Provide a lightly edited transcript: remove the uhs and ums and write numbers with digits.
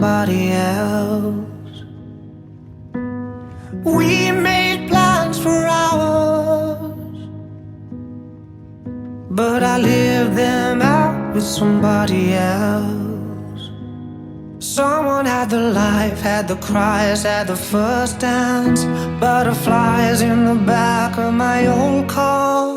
somebody else. We made plans for hours, but I lived them out with somebody else. Someone had the life, had the cries, had the first dance. Butterflies in the back of my old car.